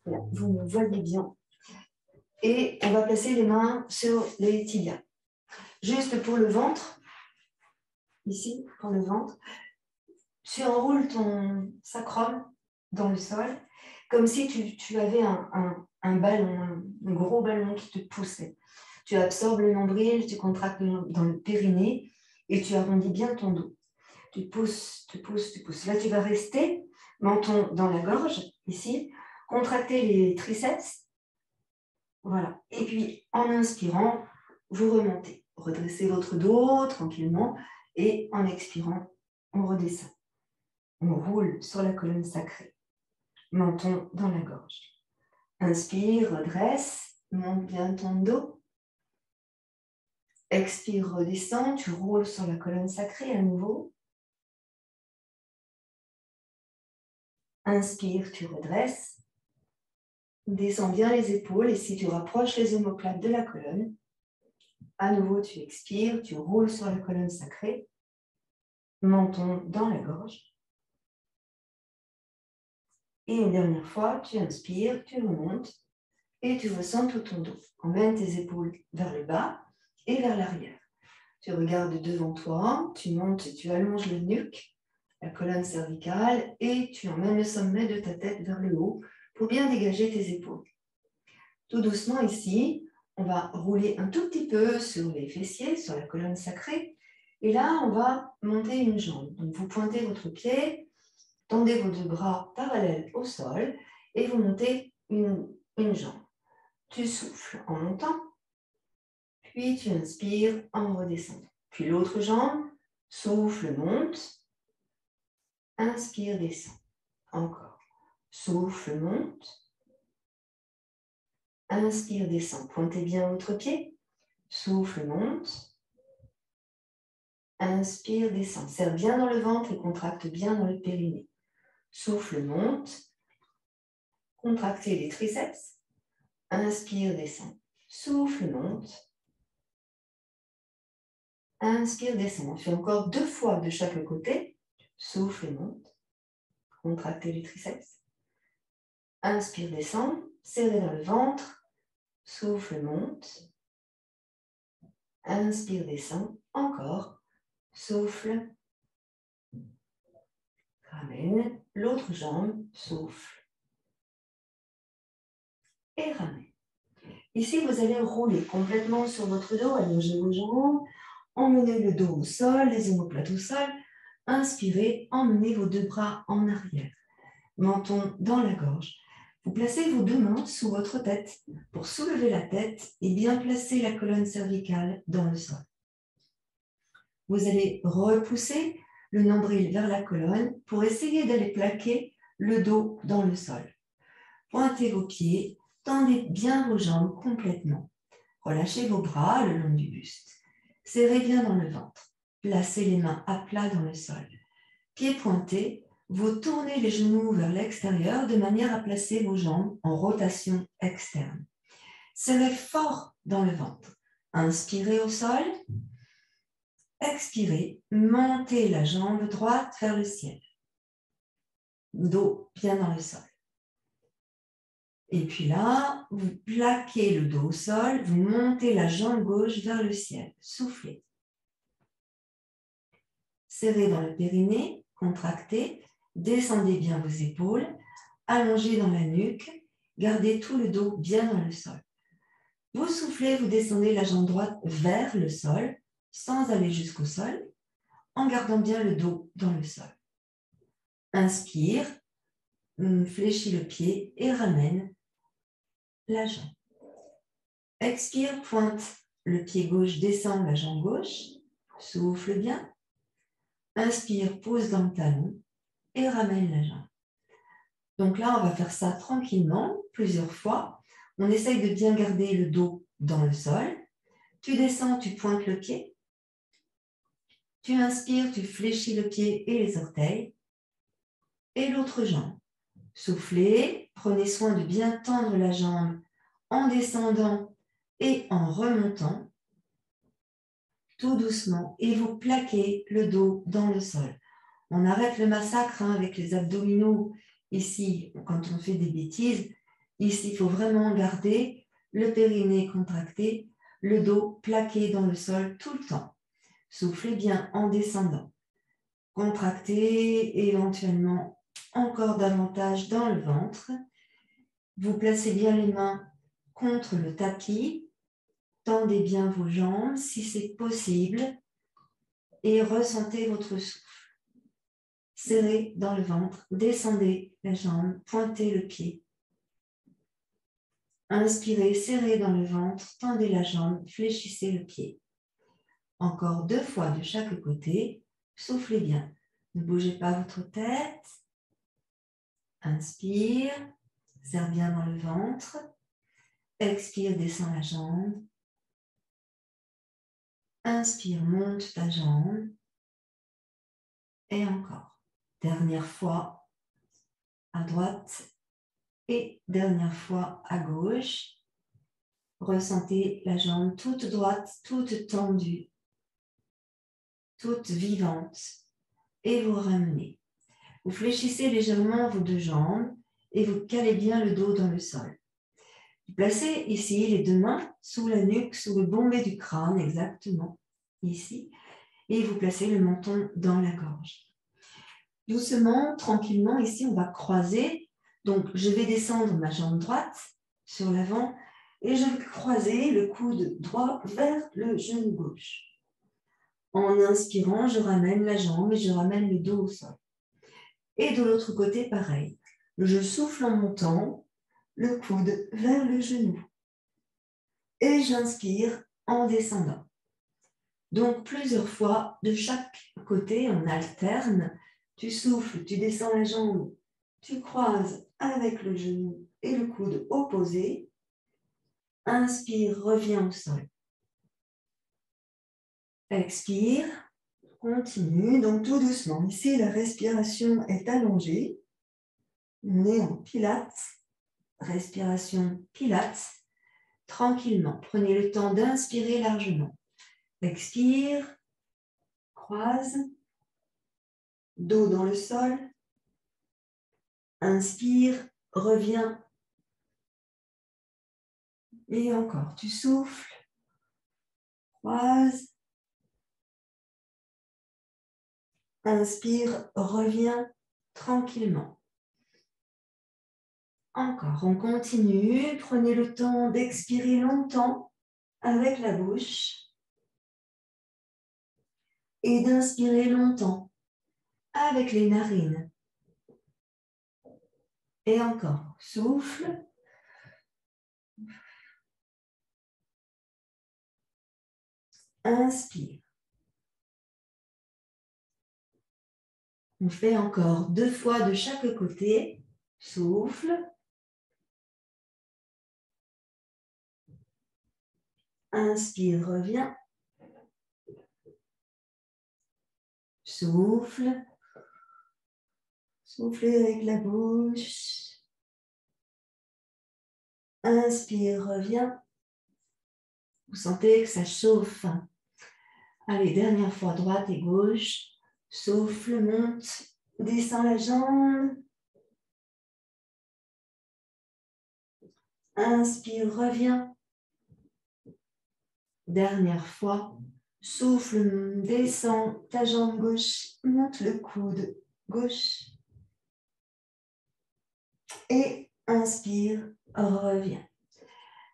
Voilà, vous voyez bien. Et on va placer les mains sur les tibias. Juste pour le ventre, ici, pour le ventre, tu enroules ton sacrum dans le sol, comme si tu avais un ballon, un gros ballon qui te poussait. Tu absorbes le nombril, tu contractes dans le périnée et tu arrondis bien ton dos. Tu pousses, tu pousses, tu pousses. Là, tu vas rester, menton dans la gorge, ici, contracter les triceps. Voilà. Et puis, en inspirant, vous remontez. Redressez votre dos tranquillement et en expirant, on redescend. On roule sur la colonne sacrée. Menton dans la gorge. Inspire, redresse, monte bien ton dos. Expire, redescends, tu roules sur la colonne sacrée à nouveau. Inspire, tu redresses. Descends bien les épaules et si tu rapproches les omoplates de la colonne, à nouveau tu expires, tu roules sur la colonne sacrée. Menton dans la gorge. Et une dernière fois, tu inspires, tu remontes et tu ressens tout ton dos. Emmène tes épaules vers le bas et vers l'arrière. Tu regardes devant toi, tu montes et tu allonges le nuque, la colonne cervicale et tu emmènes le sommet de ta tête vers le haut pour bien dégager tes épaules. Tout doucement ici, on va rouler un tout petit peu sur les fessiers, sur la colonne sacrée. Et là, on va monter une jambe. Donc, vous pointez votre pied, tendez vos deux bras parallèles au sol et vous montez une jambe. Tu souffles en montant, puis tu inspires en redescendant. Puis l'autre jambe, souffle, monte, inspire, descend. Encore. Souffle, monte, inspire, descend. Pointez bien votre pied, souffle, monte, inspire, descend. Serre bien dans le ventre et contracte bien dans le périnée. Souffle, monte, contractez les triceps, inspire, descend. Souffle, monte, inspire, descend. On fait encore 2 fois de chaque côté. Souffle, monte, contractez les triceps. Inspire, descend, serrez dans le ventre, souffle, monte, inspire, descend, encore, souffle, ramène, l'autre jambe, souffle et ramène. Ici, vous allez rouler complètement sur votre dos, allongez vos jambes, emmenez le dos au sol, les omoplates au sol, inspirez, emmenez vos 2 bras en arrière, menton dans la gorge. Vous placez vos 2 mains sous votre tête pour soulever la tête et bien placer la colonne cervicale dans le sol. Vous allez repousser le nombril vers la colonne pour essayer d'aller plaquer le dos dans le sol. Pointez vos pieds, tendez bien vos jambes complètement. Relâchez vos bras le long du buste. Serrez bien dans le ventre. Placez les mains à plat dans le sol. Pieds pointés, vous tournez les genoux vers l'extérieur de manière à placer vos jambes en rotation externe. Serrez fort dans le ventre. Inspirez au sol. Expirez, montez la jambe droite vers le ciel. Dos bien dans le sol. Et puis là, vous plaquez le dos au sol, vous montez la jambe gauche vers le ciel. Soufflez. Serrez dans le périnée, contractez. Descendez bien vos épaules, allongez dans la nuque, gardez tout le dos bien dans le sol. Vous soufflez, vous descendez la jambe droite vers le sol, sans aller jusqu'au sol, en gardant bien le dos dans le sol. Inspire, fléchis le pied et ramène la jambe. Expire, pointe le pied gauche, descend la jambe gauche, souffle bien. Inspire, pose dans le talon et ramène la jambe. Donc là, on va faire ça tranquillement, plusieurs fois. On essaye de bien garder le dos dans le sol. Tu descends, tu pointes le pied. Tu inspires, tu fléchis le pied et les orteils. Et l'autre jambe. Soufflez, prenez soin de bien tendre la jambe en descendant et en remontant, tout doucement. Et vous plaquez le dos dans le sol. On arrête le massacre avec les abdominaux. Ici, quand on fait des bêtises, Ici, il faut vraiment garder le périnée contracté, le dos plaqué dans le sol tout le temps. Soufflez bien en descendant. Contractez éventuellement encore davantage dans le ventre. Vous placez bien les mains contre le tapis. Tendez bien vos jambes si c'est possible et ressentez votre souffle. Serrez dans le ventre, descendez la jambe, pointez le pied. Inspirez, serrez dans le ventre, tendez la jambe, fléchissez le pied. Encore 2 fois de chaque côté. Soufflez bien. Ne bougez pas votre tête. Inspire, serre bien dans le ventre. Expire, descend la jambe. Inspire, monte ta jambe. Et encore. Dernière fois à droite et dernière fois à gauche. Ressentez la jambe toute droite, toute tendue, toute vivante. Et vous ramenez. Vous fléchissez légèrement vos 2 jambes et vous calez bien le dos dans le sol. Vous placez ici les 2 mains sous la nuque, sous le bombé du crâne, exactement, ici. Et vous placez le menton dans la gorge. Doucement, tranquillement, ici, on va croiser. Donc, je vais descendre ma jambe droite sur l'avant et je vais croiser le coude droit vers le genou gauche. En inspirant, je ramène la jambe et je ramène le dos au sol. Et de l'autre côté, pareil. Je souffle en montant le coude vers le genou. Et j'inspire en descendant. Donc, plusieurs fois de chaque côté, on alterne. Tu souffles, tu descends la jambe, tu croises avec le genou et le coude opposé. Inspire, reviens au sol. Expire, continue. Donc, tout doucement. Ici, la respiration est allongée. On est en pilates. Respiration pilates. Tranquillement. Prenez le temps d'inspirer largement. Expire, croise, dos dans le sol. Inspire, reviens. Et encore, tu souffles, croise. Inspire, reviens tranquillement. Encore, on continue. Prenez le temps d'expirer longtemps avec la bouche et d'inspirer longtemps avec les narines. Et encore, souffle. Inspire. On fait encore 2 fois de chaque côté. Souffle. Inspire, reviens. Souffle. Soufflez avec la bouche. Inspire, reviens. Vous sentez que ça chauffe. Allez, dernière fois, droite et gauche. Souffle, monte, descend la jambe. Inspire, reviens. Dernière fois. Souffle, descend ta jambe gauche, monte le coude gauche. Et inspire, reviens.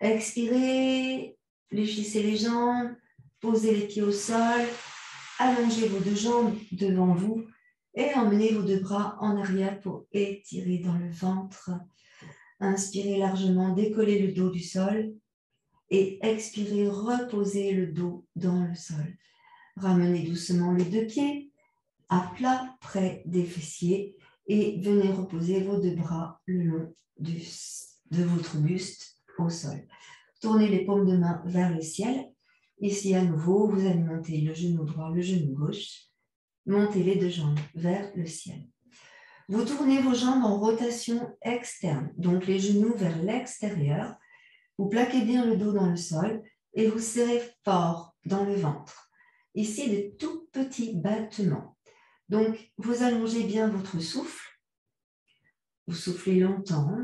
Expirez, fléchissez les jambes, posez les pieds au sol, allongez vos 2 jambes devant vous et emmenez vos 2 bras en arrière pour étirer dans le ventre. Inspirez largement, décollez le dos du sol et expirez, reposez le dos dans le sol. Ramenez doucement les 2 pieds à plat près des fessiers et venez reposer vos 2 bras le long de votre buste au sol. Tournez les paumes de main vers le ciel. Ici, à nouveau, vous allez monter le genou droit, le genou gauche. Montez les 2 jambes vers le ciel. Vous tournez vos jambes en rotation externe, donc les genoux vers l'extérieur. Vous plaquez bien le dos dans le sol et vous serrez fort dans le ventre. Ici, des tout petits battements. Donc, vous allongez bien votre souffle. Vous soufflez longtemps.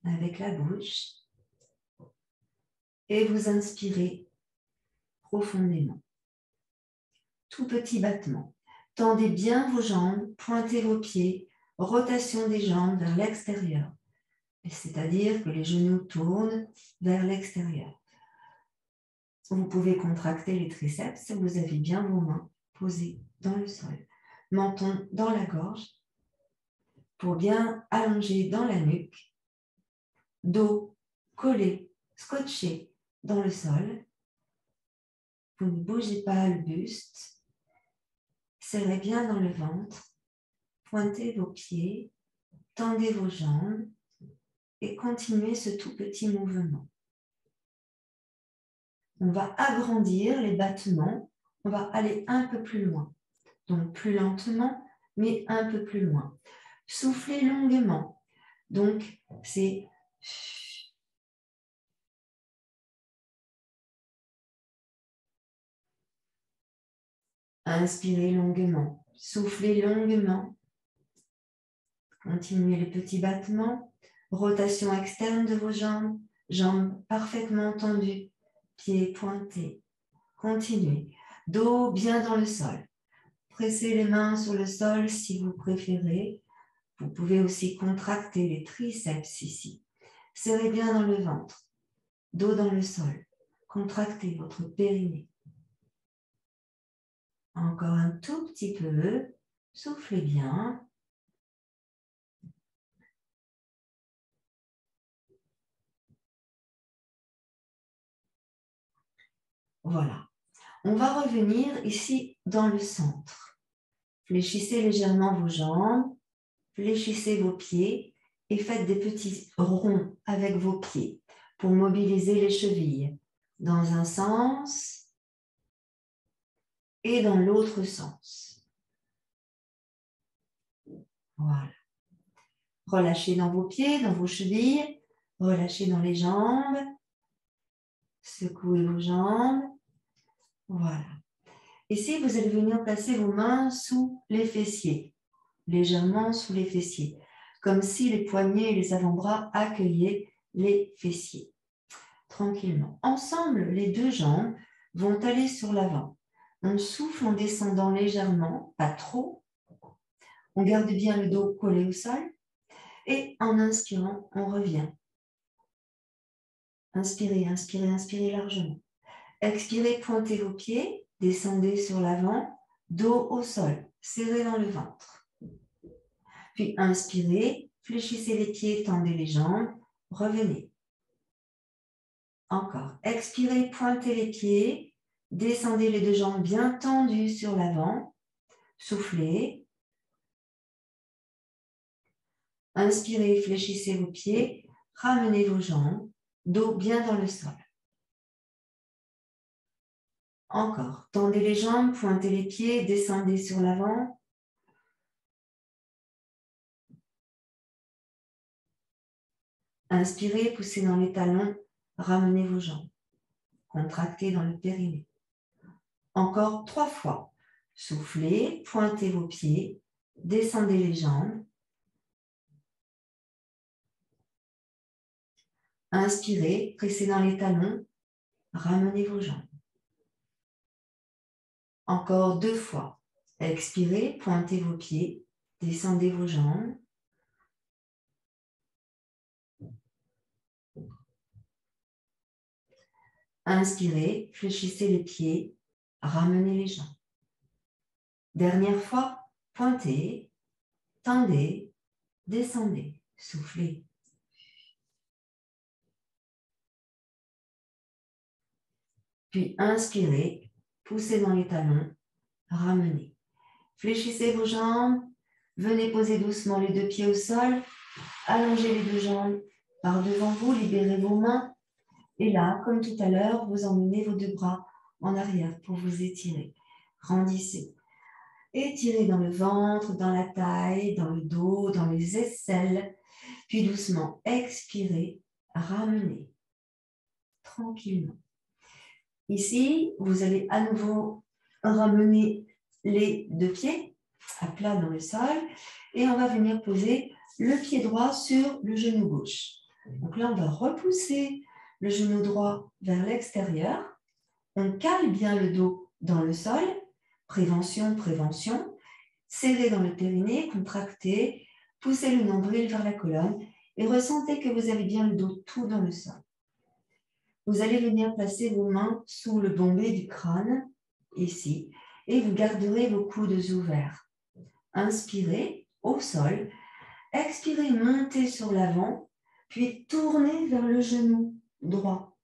avec la bouche et vous inspirez profondément. Tout petit battement. Tendez bien vos jambes, pointez vos pieds, rotation des jambes vers l'extérieur. C'est-à-dire que les genoux tournent vers l'extérieur. Vous pouvez contracter les triceps si vous avez bien vos mains posées dans le sol. Menton dans la gorge pour bien allonger dans la nuque. Dos collé, scotché dans le sol. Vous ne bougez pas le buste. Serrez bien dans le ventre. Pointez vos pieds. Tendez vos jambes. Et continuez ce tout petit mouvement. On va agrandir les battements. On va aller un peu plus loin. Donc plus lentement, mais un peu plus loin. Soufflez longuement. Donc c'est... Inspirez longuement. Soufflez longuement. Continuez les petits battements. Rotation externe de vos jambes. Jambes parfaitement tendues. Pieds pointés. Continuez. Dos bien dans le sol. Pressez les mains sur le sol si vous préférez. Vous pouvez aussi contracter les triceps ici. Serrez bien dans le ventre. Dos dans le sol. Contractez votre périnée. Encore un tout petit peu. Soufflez bien. Voilà. On va revenir ici dans le centre. Fléchissez légèrement vos jambes. Fléchissez vos pieds et faites des petits ronds avec vos pieds pour mobiliser les chevilles dans un sens et dans l'autre sens. Voilà. Relâchez dans vos pieds, dans vos chevilles, relâchez dans les jambes, secouez vos jambes. Voilà. Ici, vous allez venir placer vos mains sous les fessiers, légèrement sous les fessiers, comme si les poignets et les avant-bras accueillaient les fessiers. Tranquillement. Ensemble, les deux jambes vont aller sur l'avant. On souffle en descendant légèrement, pas trop. On garde bien le dos collé au sol. Et en inspirant, on revient. Inspirez, inspirez, inspirez largement. Expirez, pointez vos pieds, descendez sur l'avant, dos au sol, serrez dans le ventre. Puis inspirez, fléchissez les pieds, tendez les jambes, revenez. Encore. Expirez, pointez les pieds, descendez les deux jambes bien tendues sur l'avant, soufflez. Inspirez, fléchissez vos pieds, ramenez vos jambes, dos bien dans le sol. Encore. Tendez les jambes, pointez les pieds, descendez sur l'avant. Inspirez, poussez dans les talons, ramenez vos jambes. Contractez dans le périnée. Encore 3 fois. Soufflez, pointez vos pieds, descendez les jambes. Inspirez, pressez dans les talons, ramenez vos jambes. Encore 2 fois. Expirez, pointez vos pieds, descendez vos jambes. Inspirez, fléchissez les pieds, ramenez les jambes. Dernière fois, pointez, tendez, descendez, soufflez. Puis inspirez, poussez dans les talons, ramenez. Fléchissez vos jambes, venez poser doucement les deux pieds au sol, allongez les deux jambes par devant vous, libérez vos mains. Et là, comme tout à l'heure, vous emmenez vos deux bras en arrière pour vous étirer. Grandissez. Étirez dans le ventre, dans la taille, dans le dos, dans les aisselles. Puis doucement, expirez, ramenez. Tranquillement. Ici, vous allez à nouveau ramener les deux pieds à plat dans le sol et on va venir poser le pied droit sur le genou gauche. Donc là, on va repousser le genou droit vers l'extérieur. On cale bien le dos dans le sol. Prévention, prévention. Serrez dans le périnée, contractez, poussez le nombril vers la colonne et ressentez que vous avez bien le dos tout dans le sol. Vous allez venir placer vos mains sous le bombé du crâne, ici, et vous garderez vos coudes ouverts. Inspirez au sol, expirez, montez sur l'avant, puis tournez vers le genou droit.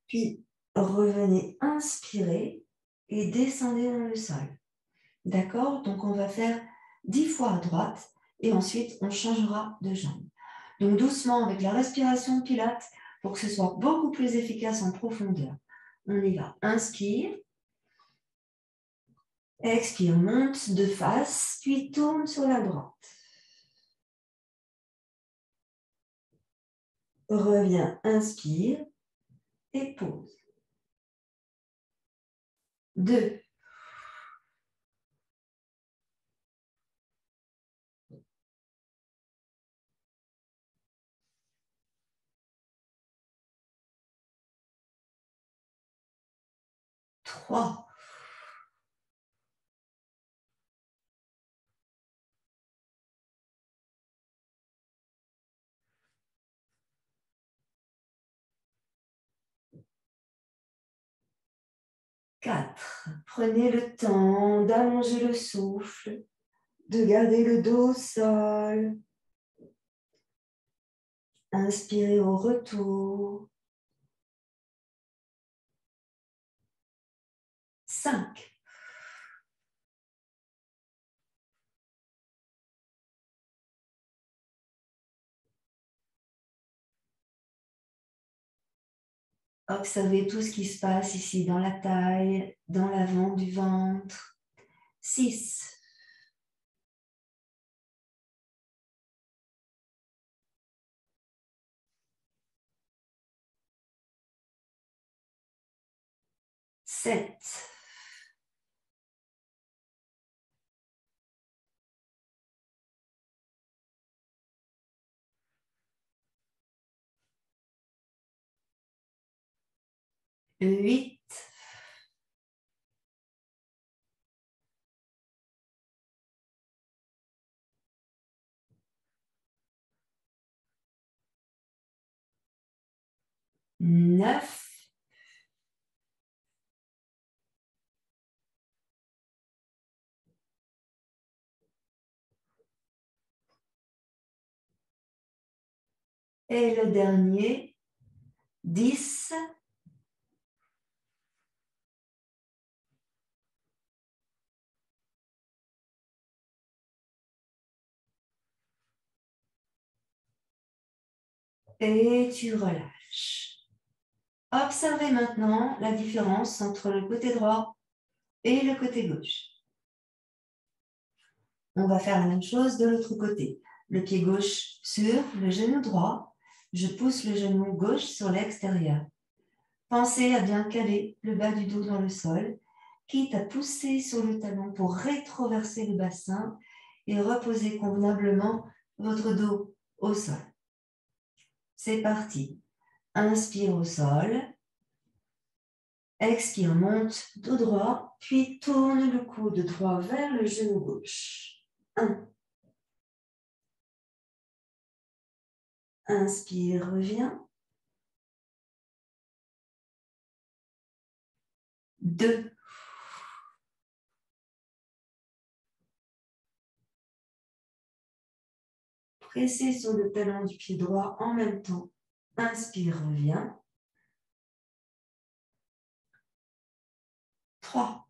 Puis revenez, inspirez et descendez dans le sol. D'accord? Donc on va faire 10 fois à droite et ensuite on changera de jambe. Donc doucement avec la respiration Pilates pour que ce soit beaucoup plus efficace en profondeur. On y va. Inspire. Expire, monte de face, puis tourne sur la droite. Reviens, inspire et pose. 2. 3. 4. Prenez le temps d'allonger le souffle, de garder le dos au sol. Inspirez au retour. 5. Observez tout ce qui se passe ici dans la taille, dans l'avant du ventre. 6. 7. 8. 9. Et le dernier, 10. Et tu relâches. Observez maintenant la différence entre le côté droit et le côté gauche. On va faire la même chose de l'autre côté. Le pied gauche sur le genou droit. Je pousse le genou gauche sur l'extérieur. Pensez à bien caler le bas du dos dans le sol, quitte à pousser sur le talon pour rétroverser le bassin et reposer convenablement votre dos au sol. C'est parti. Inspire au sol. Expire, monte dos droit, puis tourne le coude droit vers le genou gauche. 1. Inspire, reviens. 2. Pressez sur le talon du pied droit en même temps. Inspire, reviens. 3.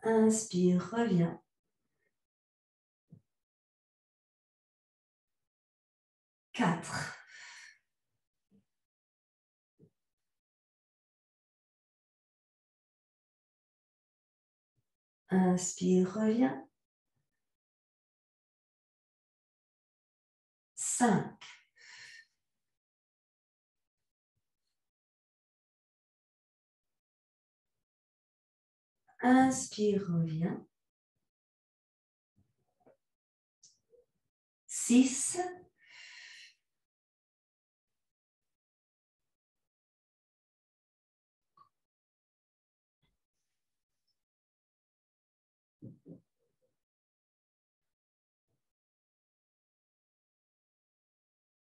Inspire, reviens. 4. Inspire, reviens. 5. Inspire, reviens. 6.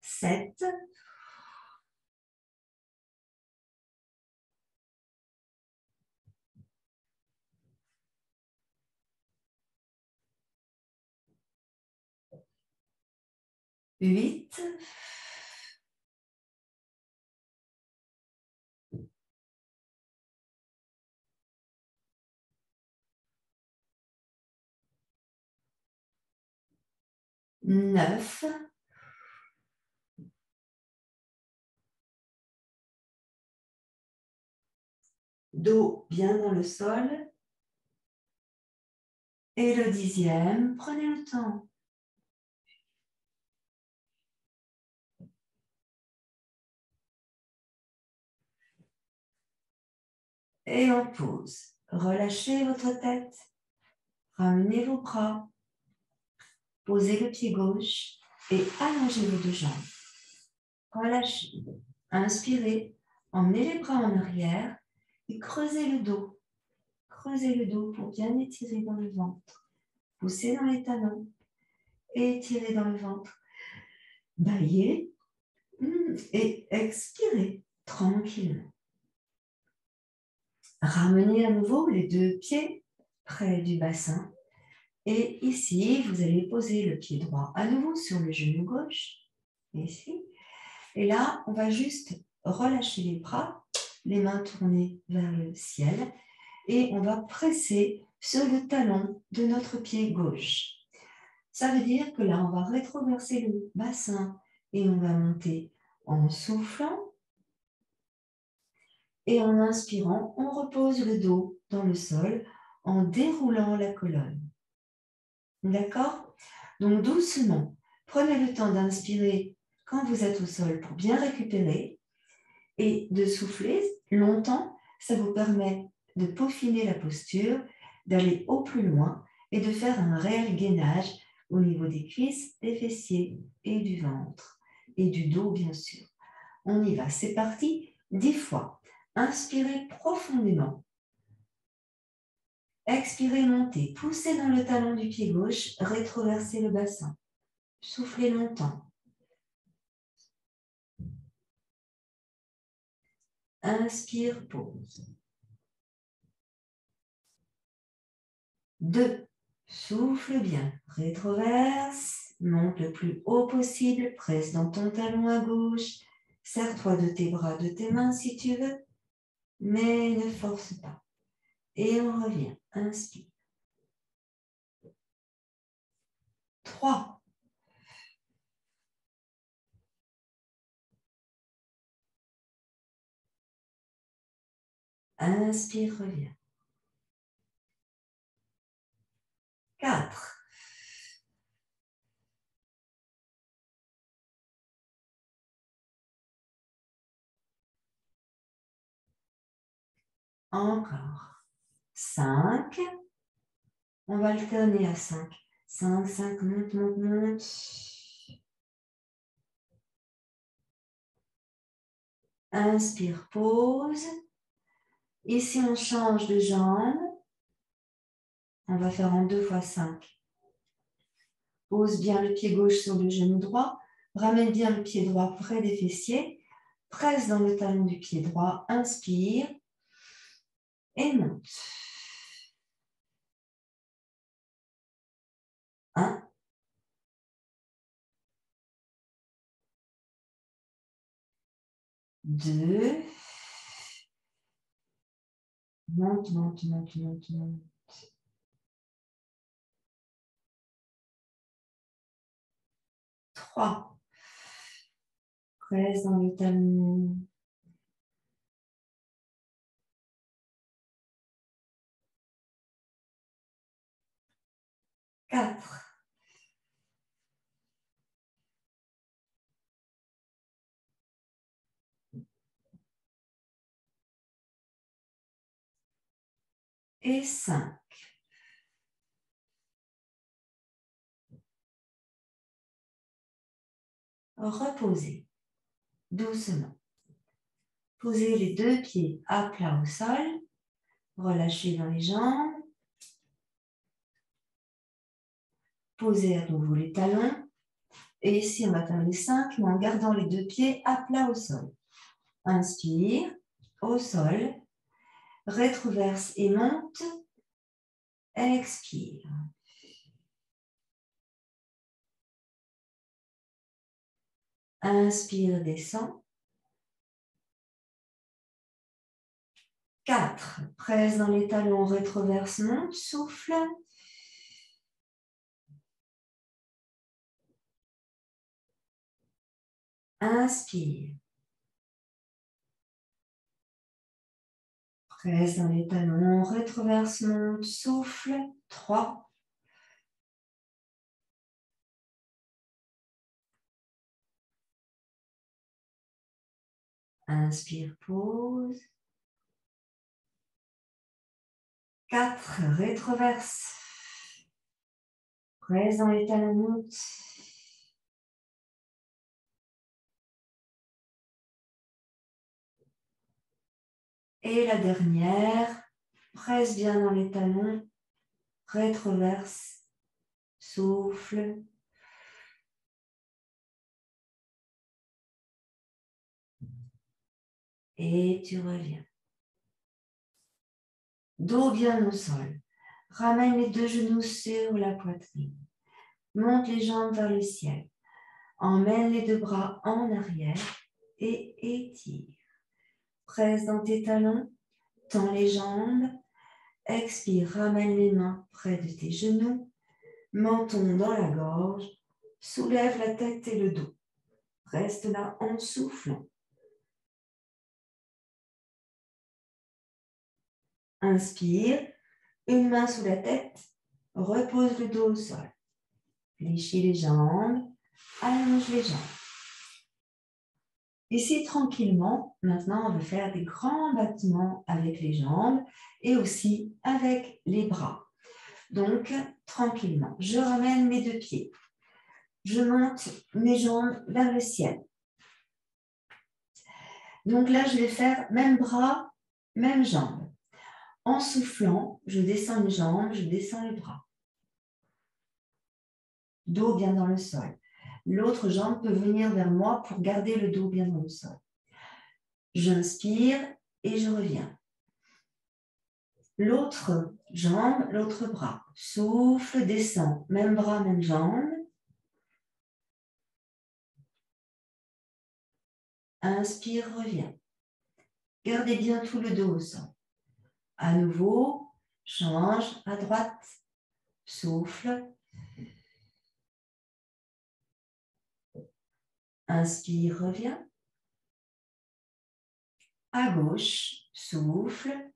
7. 8. 9. Dos bien dans le sol. Et le 10e, prenez le temps. Et on pose. Relâchez votre tête. Ramenez vos bras. Posez le pied gauche et allongez vos deux jambes. Relâchez. Inspirez. Emmenez les bras en arrière et creusez le dos. Creusez le dos pour bien étirer dans le ventre. Poussez dans les talons et étirez dans le ventre. Baillez et expirez tranquillement. Ramenez à nouveau les deux pieds près du bassin. Et ici, vous allez poser le pied droit à nouveau sur le genou gauche. Ici. Et là, on va juste relâcher les bras, les mains tournées vers le ciel. Et on va presser sur le talon de notre pied gauche. Ça veut dire que là, on va rétroverser le bassin et on va monter en soufflant. Et en inspirant, on repose le dos dans le sol en déroulant la colonne. D'accord? Donc doucement, prenez le temps d'inspirer quand vous êtes au sol pour bien récupérer et de souffler longtemps. Ça vous permet de peaufiner la posture, d'aller au plus loin et de faire un réel gainage au niveau des cuisses, des fessiers et du ventre et du dos bien sûr. On y va, c'est parti, 10 fois. Inspirez profondément. Expirez, montez, poussez dans le talon du pied gauche, rétroversez le bassin. Soufflez longtemps. Inspire, pause. 2. Souffle bien. Rétroverse. Monte le plus haut possible. Presse dans ton talon à gauche. Serre-toi de tes bras, de tes mains si tu veux. Mais ne force pas. Et on revient. Inspire. 3. Inspire, reviens. 4. Encore. 5. On va alterner à 5. 5, 5, monte, monte, monte. Inspire, pause. Ici, on change de jambe. On va faire en 2 fois 5. Pose bien le pied gauche sur le genou droit. Ramène bien le pied droit près des fessiers. Presse dans le talon du pied droit. Inspire. Et monte. 1. 2. Monte, monte, monte, monte, monte. 3. Presse dans le talon. 4. et 5. Reposez doucement. Posez les 2 pieds à plat au sol. Relâchez dans les jambes. Posez à nouveau les talons. Et ici, on va faire les 5, mais en gardant les 2 pieds à plat au sol. Inspire, au sol. Rétroverse et monte. Expire. Inspire, descend. 4. Presse dans les talons, rétroverse, monte, souffle. Inspire. Presse dans les talons, rétroverse, monte, souffle. 3. Inspire, pause. 4. Rétroverse. Presse dans les talons, monte. Et la dernière, presse bien dans les talons, rétroverse, souffle. Et tu reviens. Dos bien au sol. Ramène les 2 genoux sur la poitrine. Monte les jambes vers le ciel. Emmène les 2 bras en arrière et étire. Presse dans tes talons, tends les jambes. Expire, ramène les mains près de tes genoux. Menton dans la gorge. Soulève la tête et le dos. Reste là en soufflant. Inspire, une main sous la tête, repose le dos au sol. Fléchis les jambes, allonge les jambes. Ici, tranquillement, maintenant, on va faire des grands battements avec les jambes et aussi avec les bras. Donc, tranquillement, je ramène mes 2 pieds. Je monte mes jambes vers le ciel. Donc là, je vais faire même bras, même jambes. En soufflant, je descends les jambes, je descends les bras. Dos bien dans le sol. L'autre jambe peut venir vers moi pour garder le dos bien dans le sol. J'inspire et je reviens. L'autre jambe, l'autre bras. Souffle, descend. Même bras, même jambe. Inspire, reviens. Gardez bien tout le dos au sol. À nouveau, change à droite. Souffle. Inspire, reviens. À gauche, souffle.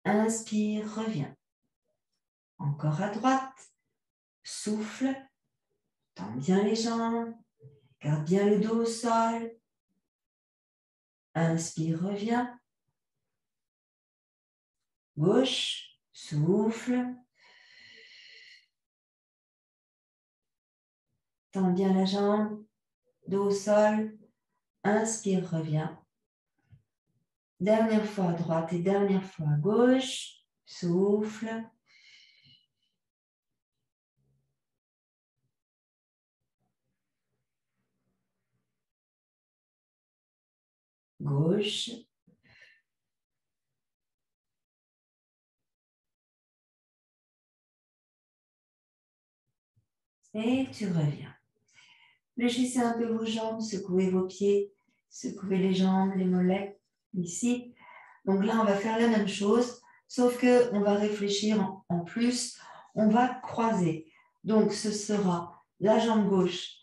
Inspire, reviens. Encore à droite, souffle. Tends bien les jambes. Garde bien le dos au sol. Inspire, reviens. Gauche, souffle. Tends bien la jambe. Dos au sol. Inspire, reviens. Dernière fois à droite et dernière fois à gauche. Souffle. Gauche. Et tu reviens. Fléchissez un peu vos jambes, secouez vos pieds, secouez les jambes, les mollets, ici. Donc là, on va faire la même chose, sauf qu'on va réfléchir en plus, on va croiser. Donc, ce sera la jambe gauche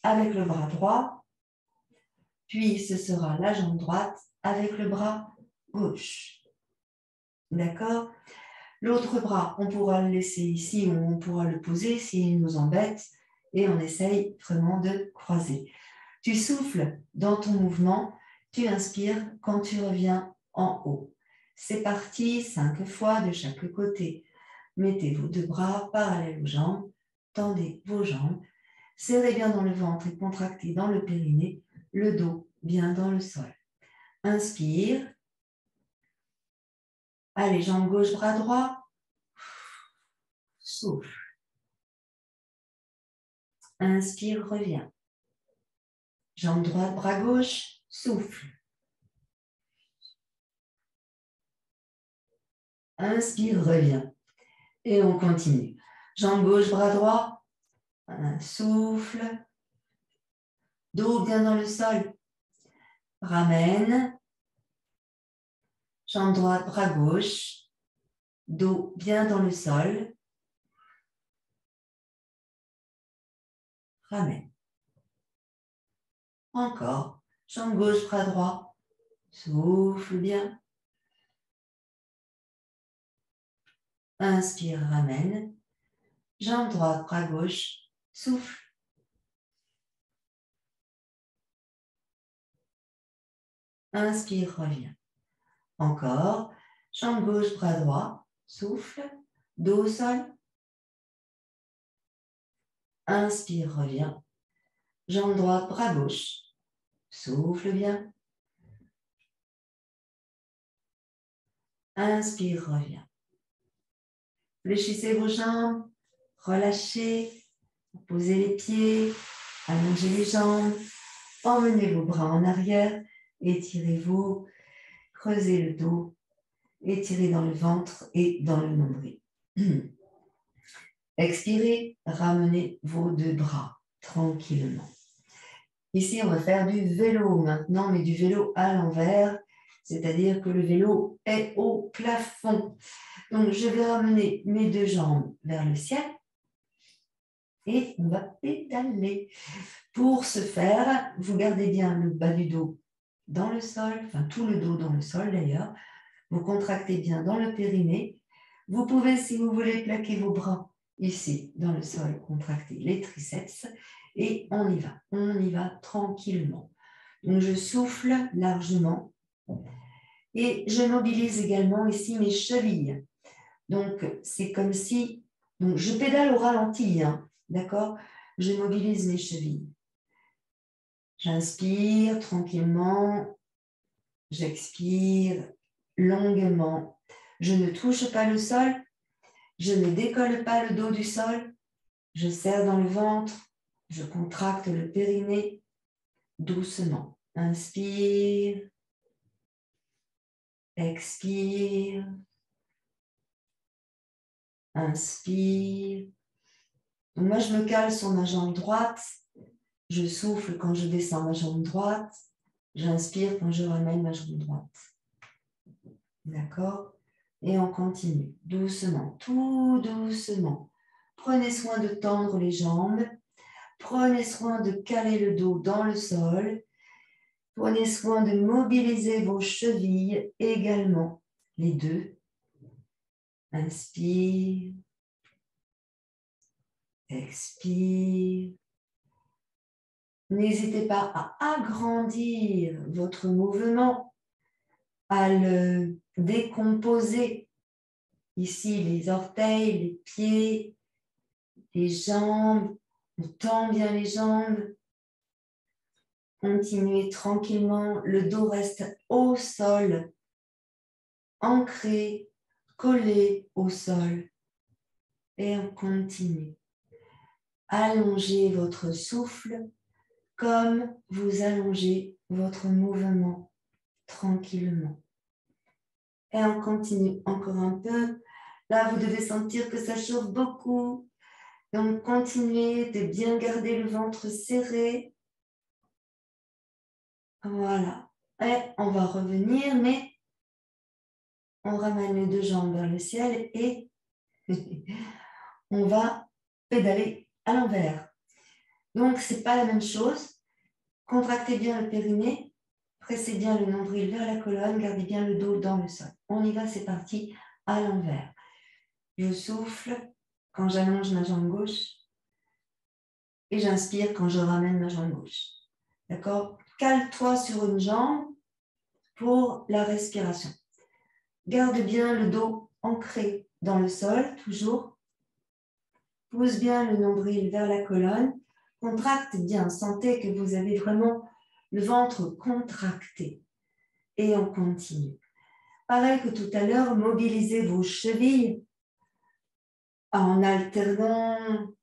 avec le bras droit, puis ce sera la jambe droite avec le bras gauche. D'accord ? L'autre bras, on pourra le laisser ici ou on pourra le poser s'il nous embête et on essaye vraiment de croiser. Tu souffles dans ton mouvement tu inspires quand tu reviens en haut. C'est parti, 5 fois de chaque côté. Mettez vos 2 bras parallèles aux jambes, tendez vos jambes, serrez bien dans le ventre et contractez dans le périnée, le dos bien dans le sol. Inspire. Allez, jambe gauche, bras droit. Souffle. Inspire, reviens. Jambe droite, bras gauche, souffle. Inspire, reviens. Et on continue. Jambe gauche, bras droit. Souffle. Dos bien dans le sol. Ramène. Jambe droite, bras gauche. Dos bien dans le sol. Ramène. Encore. Jambe gauche, bras droit. Souffle bien. Inspire, ramène. Jambe droite, bras gauche. Souffle. Inspire, reviens. Encore. Jambe gauche, bras droit. Souffle. Dos au sol. Inspire, reviens. Jambe droite, bras gauche. Souffle bien. Inspire, reviens. Fléchissez vos jambes. Relâchez. Posez les pieds. Allongez les jambes. Emmenez vos bras en arrière. Étirez-vous. Creusez le dos. Étirez dans le ventre et dans le nombril. Expirez. Ramenez vos 2 bras tranquillement. Ici, on va faire du vélo maintenant, mais du vélo à l'envers, c'est-à-dire que le vélo est au plafond. Donc, je vais ramener mes 2 jambes vers le ciel et on va pédaler. Pour ce faire, vous gardez bien le bas du dos dans le sol, enfin tout le dos dans le sol d'ailleurs. Vous contractez bien dans le périnée. Vous pouvez, si vous voulez, plaquer vos bras ici dans le sol, contracter les triceps. Et on y va tranquillement. Donc, je souffle largement et je mobilise également ici mes chevilles. Donc, c'est comme si, donc je pédale au ralenti, hein, d'accord? Je mobilise mes chevilles. J'inspire tranquillement, j'expire longuement. Je ne touche pas le sol, je ne décolle pas le dos du sol, je serre dans le ventre. Je contracte le périnée doucement. Inspire. Expire. Inspire. Donc moi, je me cale sur ma jambe droite. Je souffle quand je descends ma jambe droite. J'inspire quand je ramène ma jambe droite. D'accord? Et on continue doucement, tout doucement. Prenez soin de tendre les jambes. Prenez soin de caler le dos dans le sol. Prenez soin de mobiliser vos chevilles également, les 2. Inspire. Expire. N'hésitez pas à agrandir votre mouvement, à le décomposer. Ici, les orteils, les pieds, les jambes. On tend bien les jambes. Continuez tranquillement. Le dos reste au sol, ancré, collé au sol. Et on continue. Allongez votre souffle comme vous allongez votre mouvement tranquillement. Et on continue encore un peu. Là, vous devez sentir que ça chauffe beaucoup. Donc, continuez de bien garder le ventre serré. Voilà. Et on va revenir, mais on ramène les 2 jambes vers le ciel et on va pédaler à l'envers. Donc, ce n'est pas la même chose. Contractez bien le périnée, pressez bien le nombril vers la colonne, gardez bien le dos dans le sol. On y va, c'est parti, à l'envers. Je souffle quand j'allonge ma jambe gauche et j'inspire quand je ramène ma jambe gauche. D'accord? Cale-toi sur une jambe pour la respiration. Garde bien le dos ancré dans le sol, toujours. Pousse bien le nombril vers la colonne. Contracte bien. Sentez que vous avez vraiment le ventre contracté. Et on continue. Pareil que tout à l'heure, mobilisez vos chevilles en alternant.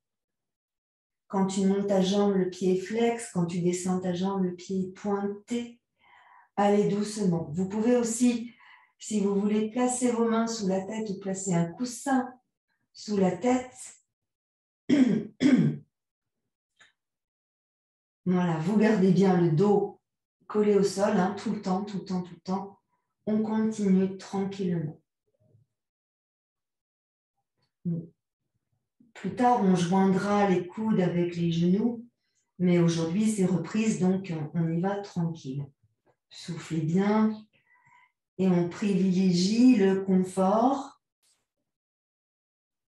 Quand tu montes ta jambe, le pied est flex. Quand tu descends ta jambe, le pied est pointé. Allez doucement. Vous pouvez aussi, si vous voulez, placer vos mains sous la tête ou placer un coussin sous la tête. Voilà, vous gardez bien le dos collé au sol, hein, tout le temps, tout le temps, tout le temps. On continue tranquillement. Plus tard, on joindra les coudes avec les genoux, mais aujourd'hui, c'est reprise, donc on y va tranquille. Soufflez bien et on privilégie le confort.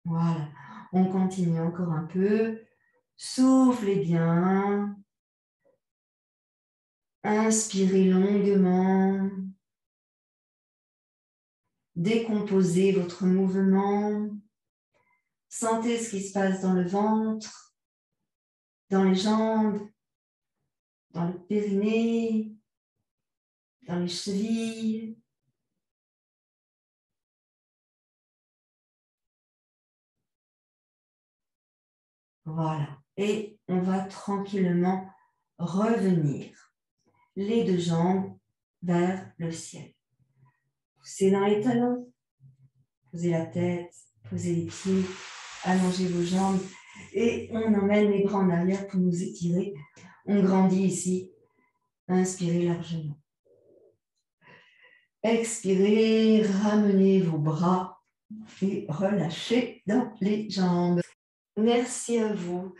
Voilà, on continue encore un peu. Soufflez bien. Inspirez longuement. Décomposez votre mouvement. Sentez ce qui se passe dans le ventre, dans les jambes, dans le périnée, dans les chevilles. Voilà. Et on va tranquillement revenir. Les deux jambes vers le ciel. Poussez dans les talons. Posez la tête, posez les pieds, allongez vos jambes et on emmène les bras en arrière pour nous étirer. On grandit ici. Inspirez largement. Expirez, ramenez vos bras et relâchez dans les jambes. Merci à vous.